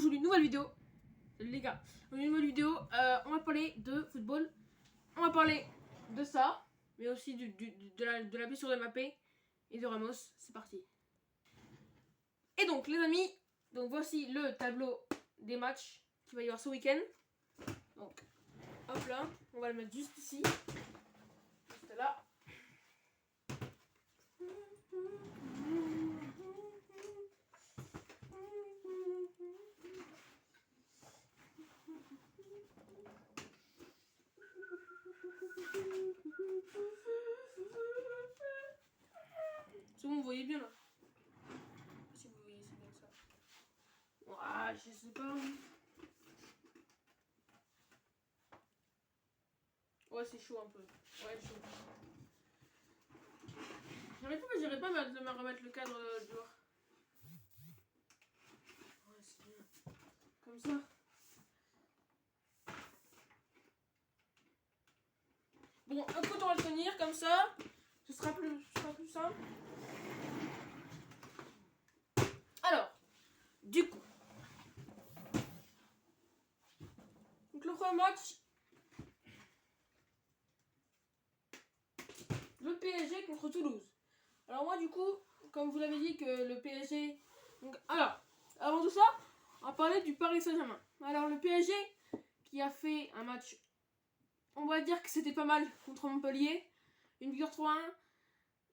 aujourd'hui une nouvelle vidéo. Les gars, une nouvelle vidéo, on va parler de football. On va parler de ça, mais aussi de la blessure de Mbappé et de Ramos. C'est parti. Et donc les amis, donc voici le tableau des matchs qu'il va y avoir ce week-end. Donc hop là, on va le mettre juste ici, juste là. Si vous me voyez bien là. Si vous voyez, c'est bien ça. Ouah, je sais pas. Ouais, c'est chaud un peu. Ouais, chaud. J'arrive pas à me remettre le cadre dehors. Ouais, c'est bien. Comme ça. Bon, un coup on va le tenir comme ça. Ce sera plus simple. Alors, du coup. Donc le premier match. Le PSG contre Toulouse. Alors moi du coup, comme vous l'avez dit que le PSG... Donc, alors, avant tout ça, on va parler du Paris Saint-Germain. Alors le PSG qui a fait un match, on va dire que c'était pas mal contre Montpellier. Une victoire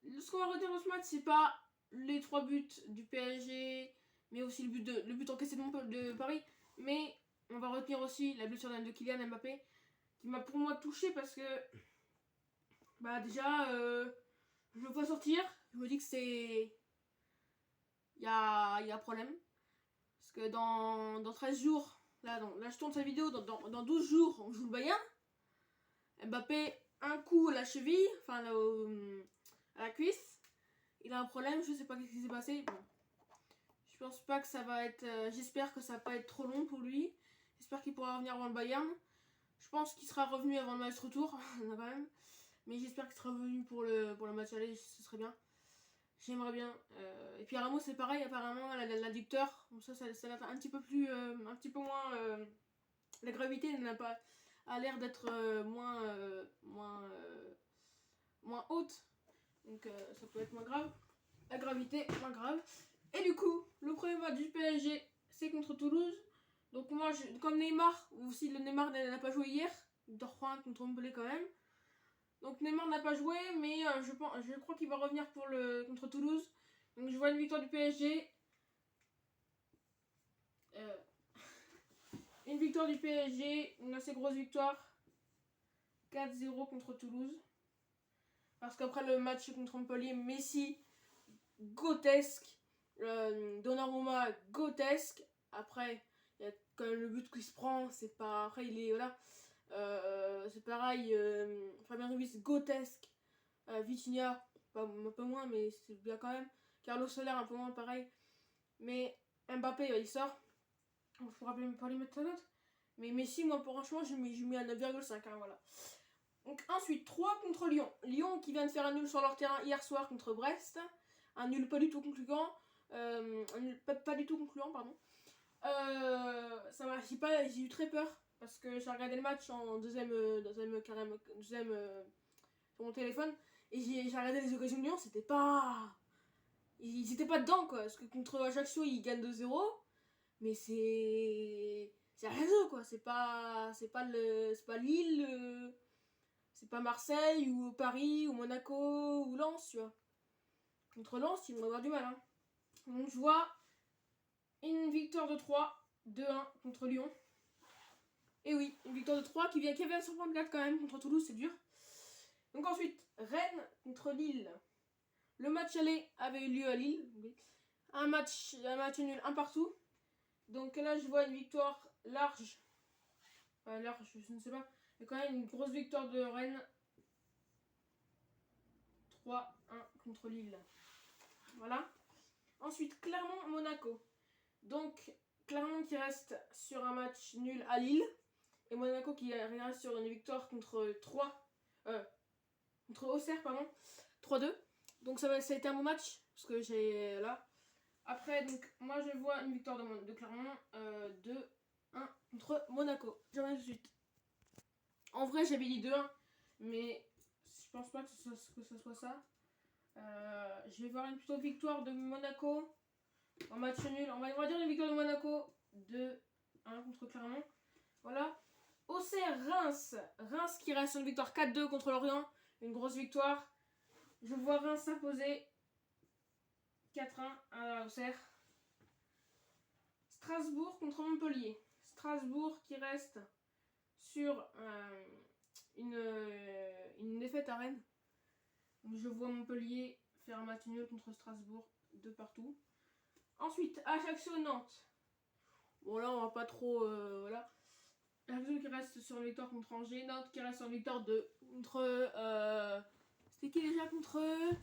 3-1. Ce qu'on va retenir dans ce match, c'est pas les 3 buts du PSG, mais aussi le but encaissé de Paris. Mais on va retenir aussi la blessure de Kylian Mbappé, qui m'a pour moi touché parce que... Bah déjà... je le vois sortir, je me dis que c'est... Il y a problème. Parce que dans 13 jours, là je tourne cette vidéo, dans 12 jours, on joue le Bayern. Mbappé, un coup à la cheville, enfin là, à la cuisse. Il a un problème, je sais pas ce qui s'est passé. Bon. Je pense pas que ça va être... j'espère que ça va pas être trop long pour lui. J'espère qu'il pourra revenir avant le Bayern. Je pense qu'il sera revenu avant le match retour, quand même. Mais j'espère qu'il sera revenu pour le match aller, ce serait bien. J'aimerais bien. Et puis Ramos c'est pareil, apparemment l'adducteur, donc ça va un petit peu plus, un petit peu moins. La gravité n'a pas a l'air d'être moins haute, donc ça peut être moins grave. La gravité moins grave. Et du coup, le premier match du PSG c'est contre Toulouse. Donc moi, comme Neymar, ou aussi le Neymar n'a pas joué hier, il dort 3 contre Montpellier quand même. Donc Neymar n'a pas joué, mais je crois qu'il va revenir pour contre Toulouse. Donc je vois une victoire du PSG. Une victoire du PSG, une assez grosse victoire. 4-0 contre Toulouse. Parce qu'après le match contre Montpellier, Messi, grotesque. Donnarumma, grotesque. Après, il y a quand même le but qu'il se prend. C'est pas... Après, il est... Voilà. C'est pareil. Fabien Ruiz, grotesque. Vitinha, un peu moins, mais c'est bien quand même. Carlos Soler, un peu moins, pareil. Mais Mbappé, il sort. Je ne pourrais pas lui mettre sa note. Mais Messi, moi, franchement, je mets à 9,5. Hein, voilà. Donc, ensuite, 3 contre Lyon. Lyon qui vient de faire un nul sur leur terrain hier soir contre Brest. Un nul pas du tout concluant. Un nul pas du tout concluant, pardon. J'ai eu très peur. Parce que j'ai regardé le match en deuxième sur mon téléphone. Et j'ai regardé les occasions de Lyon, c'était pas... Ils étaient pas dedans, quoi. Parce que contre Ajaccio, ils gagnent 2-0. Mais c'est... C'est rien, quoi. C'est pas Lille, c'est pas Marseille, ou Paris, ou Monaco, ou Lens, tu vois. Contre Lens, ils vont avoir du mal, hein. Donc je vois une victoire de 3, 2-1 contre Lyon. Et oui, une victoire de 3 qui vient de surprendre 4 quand même contre Toulouse, c'est dur. Donc ensuite, Rennes contre Lille. Le match aller avait eu lieu à Lille. Un match nul, un partout. Donc là, je vois une victoire large. Large, je ne sais pas. Mais quand même une grosse victoire de Rennes. 3-1 contre Lille. Voilà. Ensuite, Clermont-Monaco. Donc, Clermont qui reste sur un match nul à Lille. Et Monaco qui reste sur une victoire contre contre Auxerre, pardon. 3-2. Donc ça a été un bon match. Parce que j'ai là. Après, donc, moi je vois une victoire de Clermont. 2-1 contre Monaco. Je reviens tout de suite. En vrai, j'avais dit 2-1, mais je pense pas que ce soit ça. Je vais voir une plutôt victoire de Monaco en match nul. On va dire une victoire de Monaco 2-1 contre Clermont. Voilà. Auxerre, Reims. Reims qui reste une victoire 4-2 contre Lorient. Une grosse victoire. Je vois Reims s'imposer 4-1 à Auxerre. Strasbourg contre Montpellier. Strasbourg qui reste sur une défaite à Rennes. Donc je vois Montpellier faire un match nul contre Strasbourg de partout. Ensuite, Ajaccio-Nantes. Bon là on va pas trop... voilà. Ajaccio qui reste sur une victoire contre Angers. Nantes qui reste sur une victoire contre... c'était qui déjà contre eux?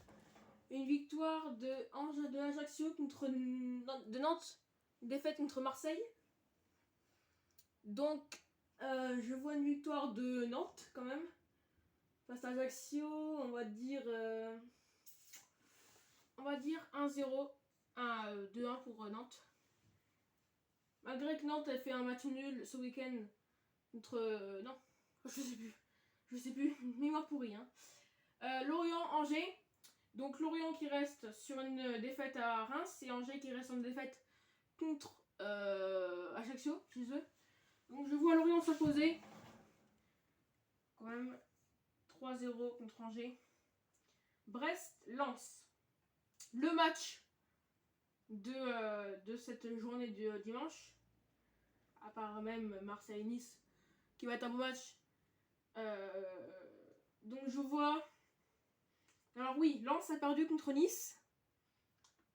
Une victoire de Ajaccio contre de Nantes. Une défaite contre Marseille. Donc, je vois une victoire de Nantes quand même. Face à Ajaccio, on va dire 1-0, 2-1 pour Nantes. Malgré que Nantes ait fait un match nul ce week-end contre... non, je sais plus, mémoire pourrie. Hein. Lorient-Angers. Donc Lorient qui reste sur une défaite à Reims et Angers qui reste sur une défaite contre Ajaccio, chez eux. Donc je vois Lorient s'imposer. Quand même 3-0 contre Angers. Brest-Lens. Le match de cette journée du dimanche. À part même Marseille-Nice qui va être un bon match. Donc je vois... Alors oui, Lens a perdu contre Nice.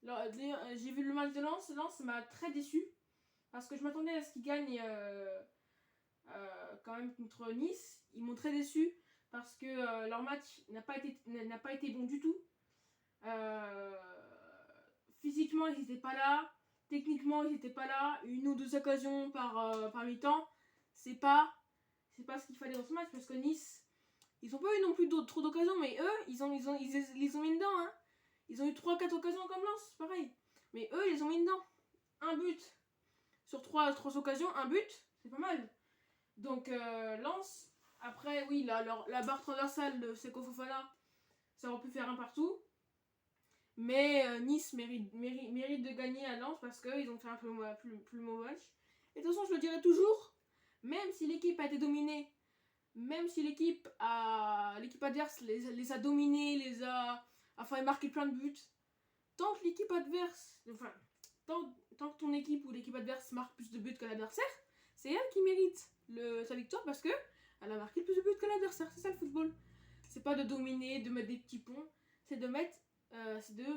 J'ai vu le match de Lens. Lens m'a très déçu. Parce que je m'attendais à ce qu'ils gagnent quand même contre Nice. Ils m'ont très déçu. Parce que leur match n'a pas été bon du tout. Physiquement, ils n'étaient pas là. Techniquement, ils n'étaient pas là. Une ou deux occasions par mi-temps. C'est pas ce qu'il fallait dans ce match. Parce que Nice... Ils n'ont pas eu non plus trop d'occasions, mais eux, ils ont mis dedans. Hein. Ils ont eu 3-4 occasions comme Lens, pareil. Mais eux, ils les ont mis dedans. Un but sur 3 occasions, un but, c'est pas mal. Donc, Lens, après, oui, la barre transversale de Seko Fofana, ça aurait pu faire un partout. Mais Nice mérite de gagner à Lens parce qu'ils ont fait un peu plus mauvais match. Et de toute façon, je le dirai toujours, même si l'équipe a été dominée, même si l'équipe adverse les a dominés, a fait marquer plein de buts, tant que l'équipe adverse, enfin, tant que ton équipe ou l'équipe adverse marque plus de buts que l'adversaire, c'est elle qui mérite sa victoire parce que elle a marqué plus de buts que l'adversaire. C'est ça le football. C'est pas de dominer, de mettre des petits ponts, c'est de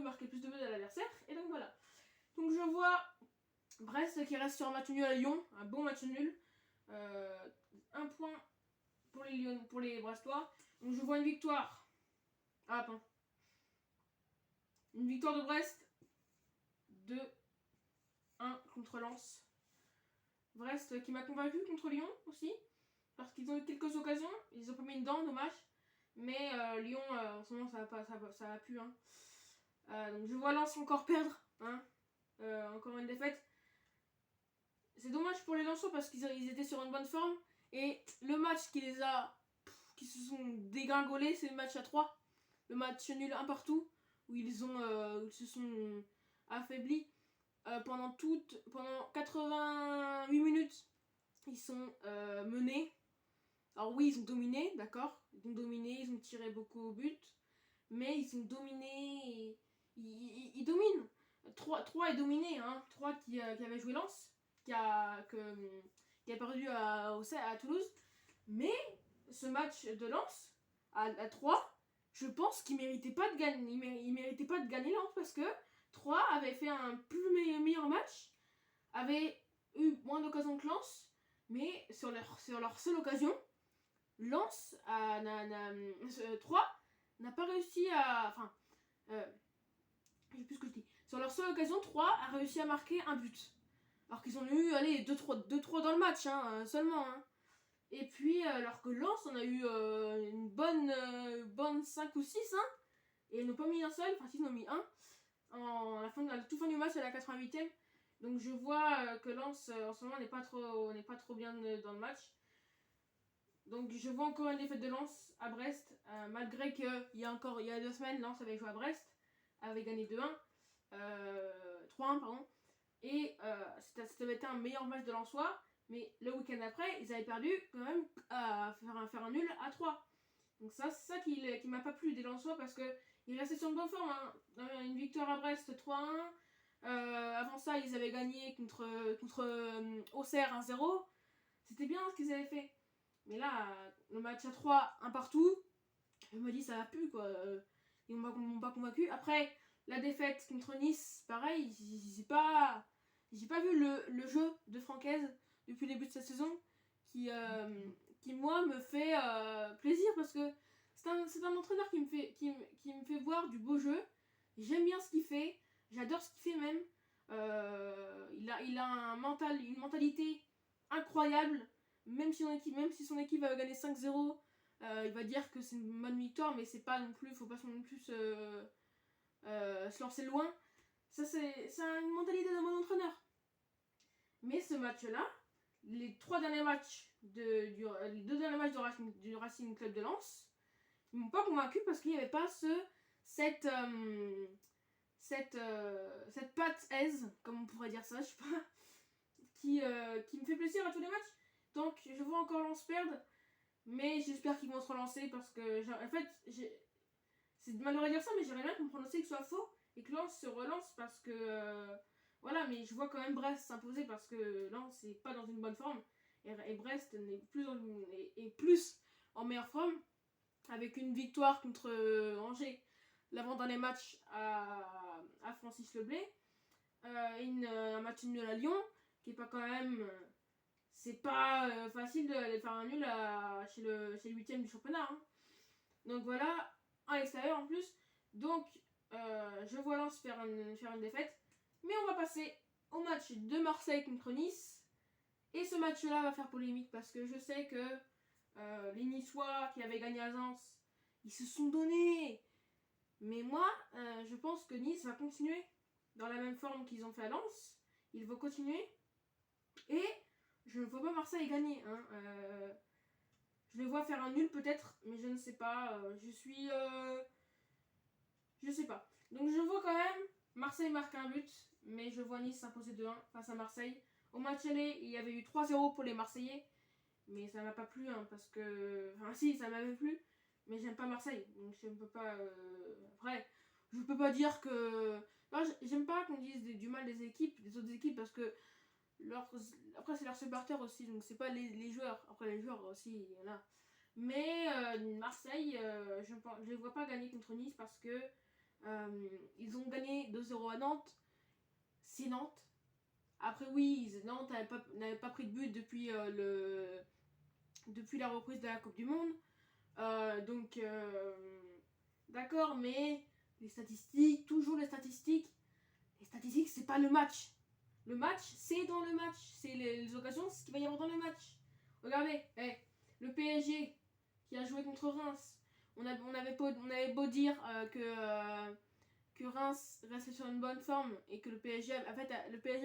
marquer plus de buts à l'adversaire. Et donc voilà. Donc je vois Brest qui reste sur un match nul à Lyon, un bon match nul, 1 point pour les Brestois. Donc je vois une victoire. Ah, attends. Une victoire de Brest 2-1 contre Lens. Brest qui m'a convaincu contre Lyon aussi. Parce qu'ils ont eu quelques occasions. Ils ont pas mis une dent, dommage. Mais Lyon, en ce moment, ça va plus. Hein. Donc je vois Lens encore perdre. Hein. Encore une défaite. C'est dommage pour les Lensois parce qu'ils étaient sur une bonne forme. Et le match qui se sont dégringolés, c'est le match à 3. Le match nul un partout, où ils se sont affaiblis. Pendant 88 minutes, ils sont menés. Alors oui, ils ont dominé, d'accord. Ils ont tiré beaucoup au but. Mais ils ont dominé. Ils dominent. 3 est dominé. Hein. 3 qui avait joué Lens, qui a perdu à Toulouse. Mais ce match de Lens à 3, je pense qu'il méritait pas de gagner. Il méritait pas de gagner Lens parce que 3 avait fait un meilleur match, avait eu moins d'occasions que Lens, mais sur leur seule occasion, Lens 3 n'a pas réussi à... Enfin, je sais plus ce que je dis. Sur leur seule occasion, 3 a réussi à marquer un but. Alors qu'ils ont eu, 2-3 dans le match, hein, seulement. Hein. Et puis, alors que Lens, on a eu une bonne 5 ou 6, hein, et ils n'ont pas mis un seul, enfin, ils en ont mis un, à la toute fin du match, à la 88e. Donc je vois que Lens en ce moment n'est pas trop bien dans le match. Donc je vois encore une défaite de Lens à Brest, malgré qu'il y a 2 semaines, Lens avait joué à Brest, avait gagné 2-1, 3-1 pardon, et ça avait été un meilleur match de Lensois, mais le week-end après, ils avaient perdu quand même à faire un nul à 3. Donc ça, c'est ça qui m'a pas plu des Lensois, parce qu'ils restaient sur une bonne forme, hein. Une victoire à Brest 3-1, avant ça ils avaient gagné contre Auxerre 1-0, c'était bien ce qu'ils avaient fait. Mais là, le match à 3, un partout, je me dis ça va plus quoi. Ils m'ont pas convaincu. Après, la défaite contre Nice, pareil, j'ai pas vu le jeu de Francaise depuis le début de cette saison qui moi me fait plaisir, parce que c'est un entraîneur qui me fait voir du beau jeu. J'aime bien ce qu'il fait, j'adore ce qu'il fait même. Il a une mentalité incroyable. Même si son équipe va gagner 5-0, il va dire que c'est une bonne victoire, mais c'est pas non plus, faut pas non plus se lancer loin. Ça, c'est une mentalité d'un bon entraîneur. Mais ce match-là, les 2 derniers matchs du Racing Club de Lens, ils m'ont pas convaincu, parce qu'il n'y avait pas cette patte aise, comme on pourrait dire ça, je sais pas, qui me fait plaisir à tous les matchs. Donc je vois encore Lens perdre, mais j'espère qu'ils vont se relancer, parce que en fait c'est malheureux de dire ça, mais j'aimerais bien que mon pronostic soit faux et que Lens se relance, parce que voilà. Mais je vois quand même Brest s'imposer, parce que Lens n'est pas dans une bonne forme, et Brest est plus en meilleure forme, avec une victoire contre Angers l'avant-dernier match à Francis Leblay, un match nul à Lyon, qui est pas quand même c'est pas facile de faire un nul chez le 8ème du championnat, hein. Donc voilà, à l'extérieur en plus. Donc je vois Lens faire une défaite. Mais on va passer au match de Marseille contre Nice. Et ce match-là va faire polémique, parce que je sais que les Niçois qui avaient gagné à Lens, ils se sont donnés. Mais moi, je pense que Nice va continuer dans la même forme qu'ils ont fait à Lens. Ils vont continuer. Et je ne vois pas Marseille gagner, hein. Je les vois faire un nul peut-être, mais je ne sais pas. Je sais pas. Donc je vois quand même Marseille marquer un but, mais je vois Nice s'imposer 2-1 face à Marseille. Au match aller, il y avait eu 3-0 pour les Marseillais, mais ça m'a pas plu, hein, parce que... Enfin si, ça m'avait plu, mais j'aime pas Marseille, donc je ne peux pas... Après, je peux pas dire que... Enfin, j'aime pas qu'on dise du mal des autres équipes, parce que après c'est leurs supporters aussi, donc c'est pas les joueurs. Après les joueurs aussi, il y en a. Mais Marseille, je les vois pas gagner contre Nice, parce que ils ont gagné 2-0 à Nantes. C'est Nantes. Après oui, Nantes n'avait pas pris de but depuis la reprise de la Coupe du Monde. Donc d'accord, mais les statistiques, toujours les statistiques, c'est pas le match. Le match, c'est dans le match. C'est les occasions, c'est ce qu'il va y avoir dans le match. Regardez, le PSG qui a joué contre Reims. On avait beau dire que Reims restait sur une bonne forme, et que le PSG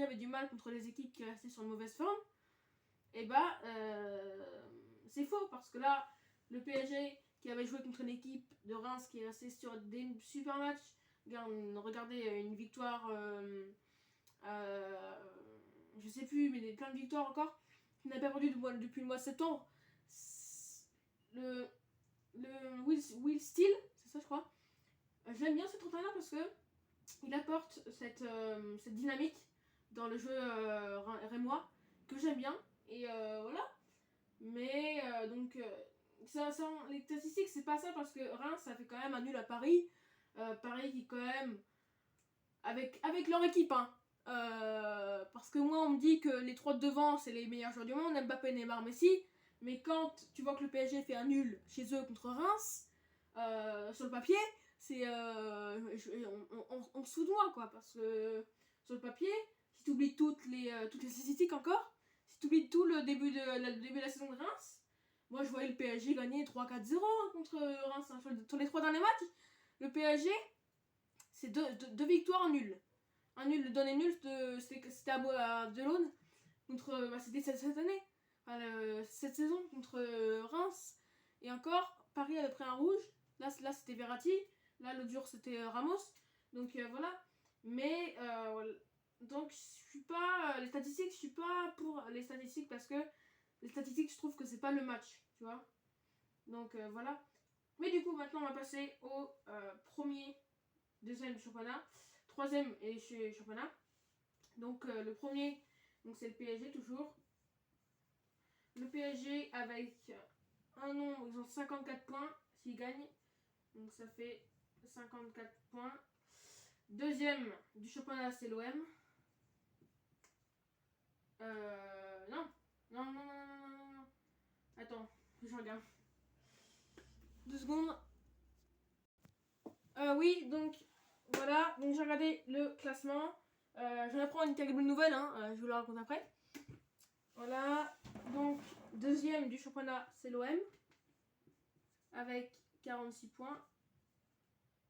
avait du mal contre les équipes qui restaient sur une mauvaise forme. Et bah, c'est faux, parce que là, le PSG qui avait joué contre une équipe de Reims qui est restée sur des super matchs. Regardez, une victoire... je sais plus, mais plein de victoires encore, qui n'a pas perdu depuis le mois de septembre. Le Will Steele, c'est ça je crois. J'aime bien cet entraîneur, parce que il apporte cette dynamique dans le jeu rémois, que j'aime bien. Et voilà. Mais donc les statistiques, c'est pas ça, parce que Reims ça fait quand même un nul à Paris. Paris qui quand même avec leur équipe, hein. Parce que moi on me dit que les 3 de devant c'est les meilleurs joueurs du monde, Mbappé, Neymar, Messi. Mais quand tu vois que le PSG fait un nul chez eux contre Reims, sur le papier, c'est on se fout de moi, quoi. Parce que sur le papier, si tu oublies toutes les statistiques encore, si tu oublies tout le début de la saison de Reims, moi je voyais le PSG gagner 3-4-0 contre Reims, hein, sur les 3 derniers matchs. Le PSG, c'est deux victoires nuls. un nul, le donné nul, c'était à Delaune. C'était cette année, cette saison contre Reims. Et encore, Paris avait pris un rouge. Là c'était Verratti. Là, l'autre jour, c'était Ramos. Donc voilà. Mais donc je suis pas les statistiques, je suis pas pour les statistiques parce que les statistiques, je trouve que c'est pas le match, tu vois. Donc voilà. Mais du coup, maintenant, on va passer au premier, deuxième championnat, troisième et championnat. Donc le premier, donc c'est le PSG toujours. Le PSG avec un nombre, ils ont 54 points s'ils gagnent. Donc ça fait 54 points. Deuxième du championnat, c'est l'OM. Non. Attends, je regarde. 2 secondes. Oui, donc voilà. Donc j'ai regardé le classement. Je vais apprendre une terrible nouvelle, hein. Je vous la raconte après. Voilà. Donc, deuxième du championnat, c'est l'OM. Avec 46 points.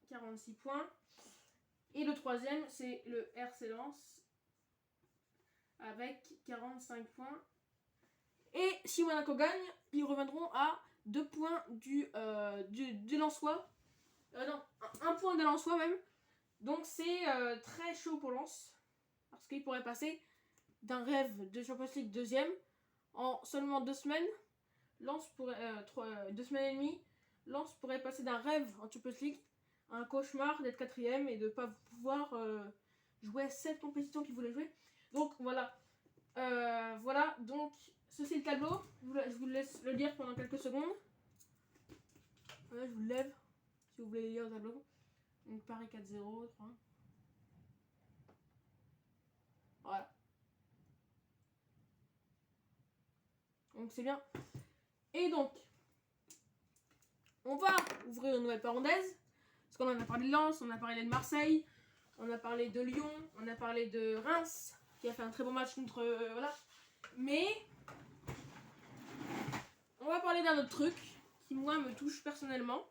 46 points. Et le troisième, c'est le RC Lens. Avec 45 points. Et si Monaco gagne, ils reviendront à 2 points du Lensois. Non, 1 point de Lensois même. Donc c'est très chaud pour Lens. Parce qu'il pourrait passer d'un rêve de Champions League deuxième en seulement 2 semaines. Lens pourrait 2 semaines et demie. Lens pourrait passer d'un rêve en Champions League à un cauchemar d'être quatrième et de ne pas pouvoir jouer 7 compétitions qu'il voulait jouer. Donc voilà. Voilà, donc ceci est le tableau. Je vous laisse le lire pendant quelques secondes. Voilà, je vous le lève si vous voulez lire le tableau. Donc Paris 4-0, 3. Voilà. Donc c'est bien. Et donc, on va ouvrir une nouvelle parenthèse. Parce qu'on en a parlé de Lens, on a parlé de Marseille, on a parlé de Lyon, on a parlé de Reims, qui a fait un très bon match contre... voilà. Mais, on va parler d'un autre truc, qui moi me touche personnellement.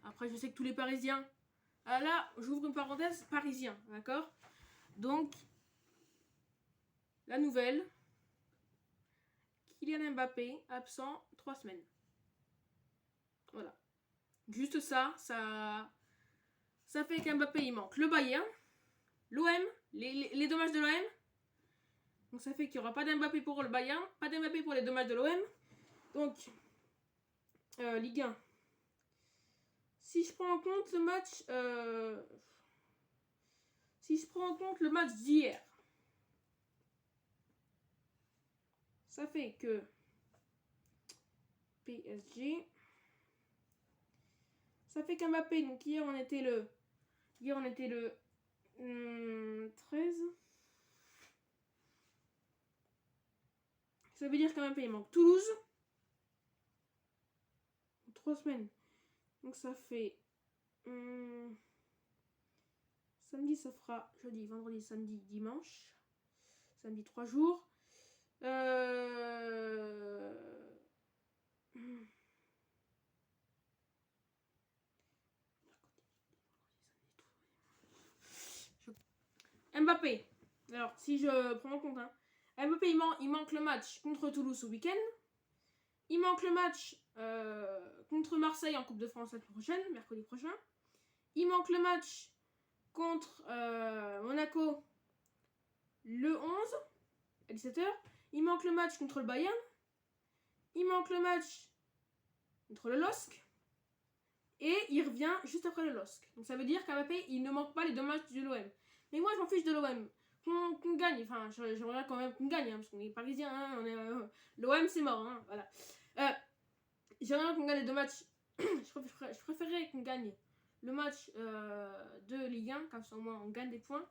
Après, je sais que tous les Parisiens... là, j'ouvre une parenthèse, Parisien, d'accord? Donc, la nouvelle... Kylian Mbappé, absent 3 semaines. Voilà. Juste ça fait qu'Mbappé il manque le Bayern, l'OM, les dommages de l'OM. Donc ça fait qu'il n'y aura pas d'Mbappé pour le Bayern, pas d'Mbappé pour les dommages de l'OM. Donc, Ligue 1. Si je prends en compte le match... si je prends en compte le match d'hier, ça fait que PSG... Ça fait qu'Mbappé, donc hier on était le 13. Ça veut dire qu'Mbappé il manque Toulouse. 3 semaines. Donc ça fait... samedi ça fera jeudi, vendredi, samedi, dimanche. Samedi 3 jours. Mbappé. Alors, si je prends en compte, hein. Mbappé, il manque le match contre Toulouse au week-end. Il manque le match contre Marseille en Coupe de France la semaine prochaine, mercredi prochain. Il manque le match contre Monaco le 11 à 17h. Il manque le match contre le Bayern. Il manque le match contre le LOSC. Et il revient juste après le LOSC. Donc ça veut dire qu'Mbappé, il ne manque pas les deux matchs de l'OM. Mais moi, je m'en fiche de l'OM. Qu'on gagne. Enfin, j'aimerais quand même qu'on gagne. Hein, parce qu'on est parisiens. Hein, l'OM, c'est mort. Hein, voilà. J'aimerais qu'on gagne les deux matchs. je préférerais qu'on gagne le match de Ligue 1. Comme ça, au moins, on gagne des points.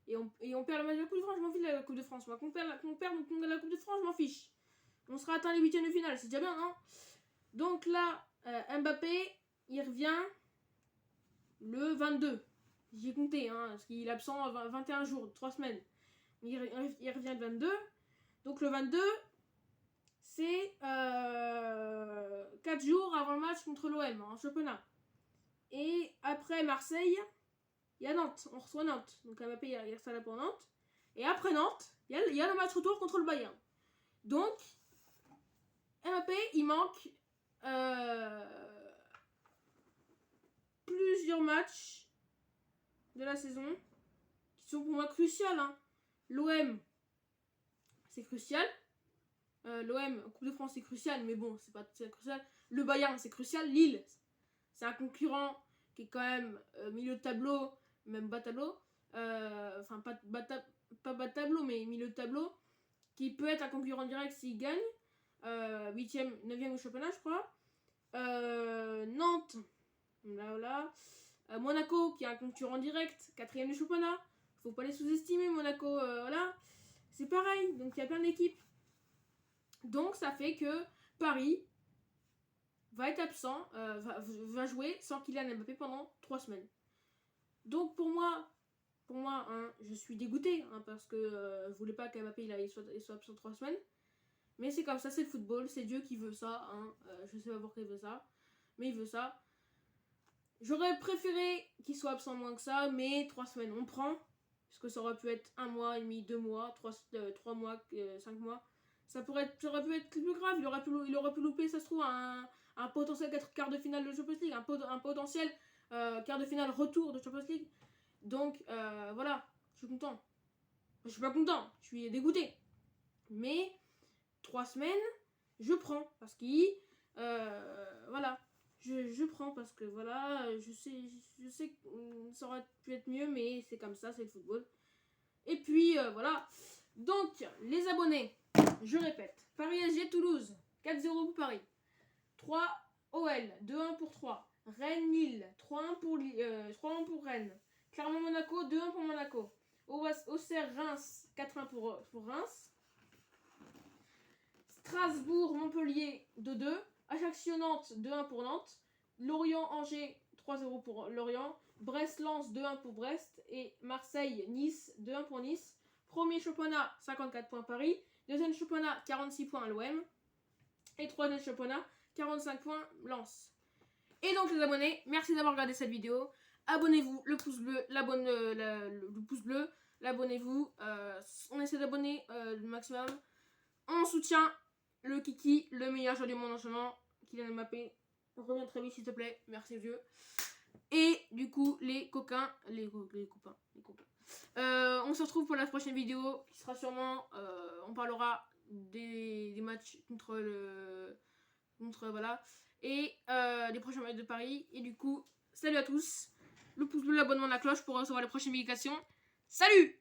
Et on perd le match de la Coupe de France. Je m'en fiche de la Coupe de France. Moi, qu'on perd la Coupe de France, je m'en fiche. On sera atteint les huitièmes de finale. C'est déjà bien, non? Donc là, Mbappé, il revient le 22. J'ai compté, hein, parce qu'il est absent 21 jours, 3 semaines. Il revient le 22. Donc le 22, c'est 4 jours avant le match contre l'OM en championnat. Et après Marseille, il y a Nantes. On reçoit Nantes. Donc Mbappé, il reste là pour Nantes. Et après Nantes, il y a le match retour contre le Bayern. Donc, Mbappé, il manque plusieurs matchs de la saison qui sont pour moi cruciaux. Hein. L'OM, c'est crucial. L'OM, Coupe de France, c'est crucial, mais bon, c'est pas crucial. Le Bayern, c'est crucial. Lille, c'est un concurrent qui est quand même milieu de tableau, même bas de tableau. Enfin, pas bas de tableau, mais milieu de tableau. Qui peut être un concurrent direct s'il gagne. 8e, 9e au championnat, je crois. Nantes, là. Monaco, qui est un concurrent direct, 4e du championnat. Faut pas les sous-estimer, Monaco, voilà. C'est pareil, donc il y a plein d'équipes. Donc ça fait que Paris va être absent, va jouer sans Kylian Mbappé pendant 3 semaines. Donc pour moi hein, je suis dégoûtée hein, parce que je voulais pas qu'Mbappé il soit absent 3 semaines. Mais c'est comme ça, c'est le football, c'est Dieu qui veut ça. Hein. Je sais pas pourquoi il veut ça, mais il veut ça. J'aurais préféré qu'il soit absent moins que ça, mais 3 semaines on prend. Parce que ça aurait pu être 1 mois et demi, 2 mois, 3 mois, 5 mois. Ça aurait pu être plus grave, il aurait pu louper, ça se trouve, un potentiel quart de finale de Champions League, un potentiel quart de finale retour de Champions League. Donc voilà, je suis content. Je suis pas content, je suis dégoûté. Mais 3 semaines, je prends. Parce que voilà, je prends parce que voilà, je sais que ça aurait pu être mieux, mais c'est comme ça, c'est le football. Et puis voilà. Donc, les abonnés, je répète, Paris SG Toulouse, 4-0 pour Paris. 3 OL, 2-1 pour 3. Rennes Lille, 3-1 pour Rennes. Clermont Monaco, 2-1 pour Monaco. Auxerre Reims, 4-1 pour Reims. Strasbourg Montpellier, 2-2. Ajaccio Nantes, 2-1 pour Nantes. Lorient Angers, 3-0 pour Lorient. Brest Lens, 2-1 pour Brest. Et Marseille Nice, 2-1 pour Nice. Premier championnat, 54 points Paris. Deuxième championnat, 46 points l'OM. Et troisième championnat, 45 points Lens. Et donc les abonnés, merci d'avoir regardé cette vidéo. Abonnez-vous, le pouce bleu, le pouce bleu, l'abonnez-vous. On essaie d'abonner le maximum. On soutient le Kiki, le meilleur joueur du monde en ce moment, Kylian Mbappé. Reviens très vite s'il te plaît, merci vieux. Et du coup, les copains. On se retrouve pour la prochaine vidéo qui sera sûrement. On parlera des matchs voilà. Et les prochains matchs de Paris. Et du coup, salut à tous. Le pouce bleu, l'abonnement, la cloche pour recevoir les prochaines publications. Salut!